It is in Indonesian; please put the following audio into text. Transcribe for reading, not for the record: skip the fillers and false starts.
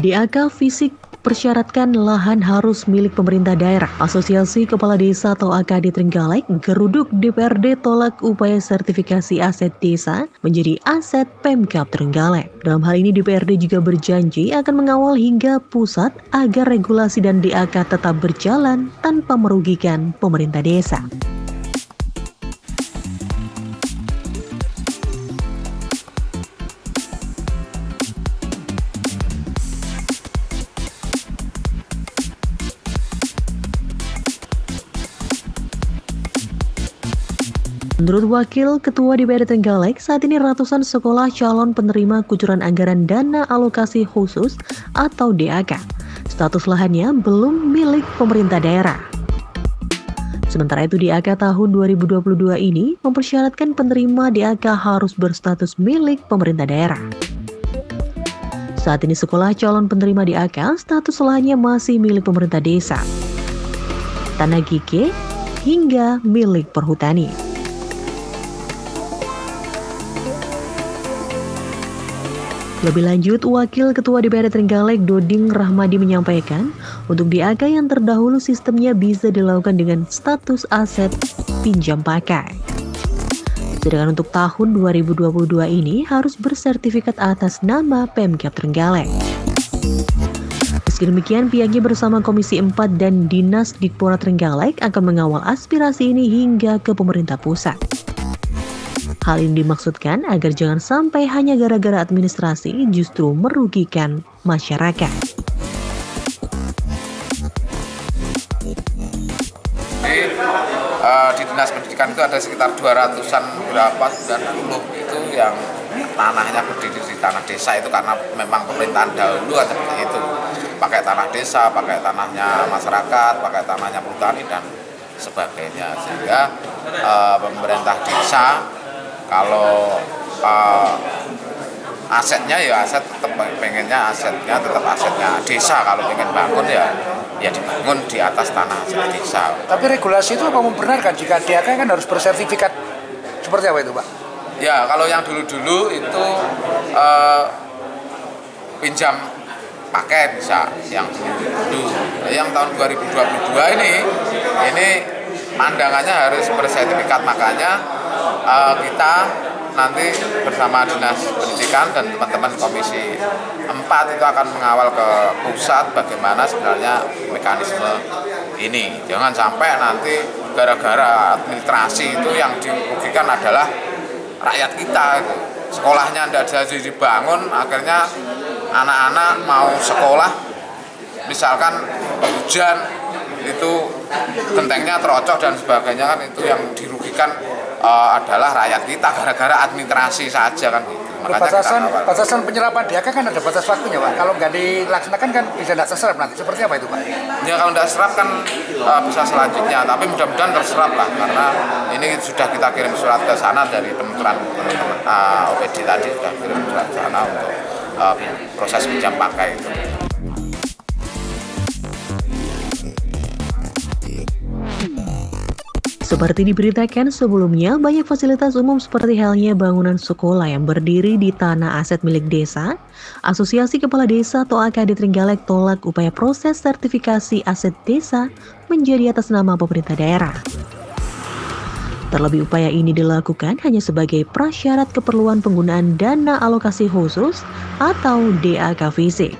DAK fisik persyaratkan lahan harus milik pemerintah daerah. Asosiasi Kepala Desa atau AKD Trenggalek geruduk DPRD tolak upaya sertifikasi aset desa menjadi aset Pemkab Trenggalek. Dalam hal ini DPRD juga berjanji akan mengawal hingga pusat agar regulasi dan DAK tetap berjalan tanpa merugikan pemerintah desa. Menurut Wakil Ketua DPRD Trenggalek, saat ini ratusan sekolah calon penerima kucuran anggaran dana alokasi khusus atau DAK. Status lahannya belum milik pemerintah daerah. Sementara itu DAK tahun 2022 ini mempersyaratkan penerima DAK harus berstatus milik pemerintah daerah. Saat ini sekolah calon penerima DAK status lahannya masih milik pemerintah desa, tanah GK, hingga milik perhutani. Lebih lanjut, Wakil Ketua DPRD Trenggalek Doding Rahmadi menyampaikan, untuk DAK yang terdahulu sistemnya bisa dilakukan dengan status aset pinjam pakai. Sedangkan untuk tahun 2022 ini harus bersertifikat atas nama Pemkab Trenggalek. Meski demikian, pihaknya bersama Komisi 4 dan Dinas Dikpora Trenggalek akan mengawal aspirasi ini hingga ke pemerintah pusat. Hal ini dimaksudkan agar jangan sampai hanya gara-gara administrasi justru merugikan masyarakat. Di Dinas Pendidikan itu ada sekitar 200-an berapa 90 itu yang tanahnya berdiri di tanah desa itu karena memang pemerintahan dahulu kan seperti itu. Pakai tanah desa, pakai tanahnya masyarakat, pakai tanahnya perhutani dan sebagainya. Sehingga pemerintah desa kalau asetnya ya aset tetap pengennya asetnya tetap asetnya desa, kalau pengen bangun ya dibangun di atas tanah aset desa. Tapi regulasi itu apa membenarkan jika DAK kan harus bersertifikat seperti apa itu, Pak? Ya, kalau yang dulu-dulu itu pinjam pakai bisa yang dulu. Yang tahun 2022 ini pandangannya harus bersertifikat, makanya kita nanti bersama Dinas Pendidikan dan teman-teman Komisi 4 itu akan mengawal ke pusat bagaimana sebenarnya mekanisme ini. Jangan sampai nanti gara-gara administrasi itu yang dirugikan adalah rakyat kita. Sekolahnya tidak jadi dibangun, akhirnya anak-anak mau sekolah, misalkan hujan, itu gentengnya terocok dan sebagainya, kan itu yang dirugikan adalah rakyat kita gara-gara administrasi saja kan gitu. Batasan penyerapan DAK kan ada batas waktunya, Pak. Kalau nggak dilaksanakan kan bisa tidak terserap nanti. Seperti apa itu, Pak? Ya kalau tidak serap kan bisa selanjutnya, tapi mudah-mudahan terserap lah, karena ini sudah kita kirim surat ke sana dari teman-teman OPD tadi sudah kirim surat ke sana untuk proses pinjam pakai itu. Seperti diberitakan sebelumnya, banyak fasilitas umum seperti halnya bangunan sekolah yang berdiri di tanah aset milik desa. Asosiasi Kepala Desa atau AKD Trenggalek tolak upaya proses sertifikasi aset desa menjadi atas nama pemerintah daerah. Terlebih upaya ini dilakukan hanya sebagai prasyarat keperluan penggunaan dana alokasi khusus atau DAK fisik.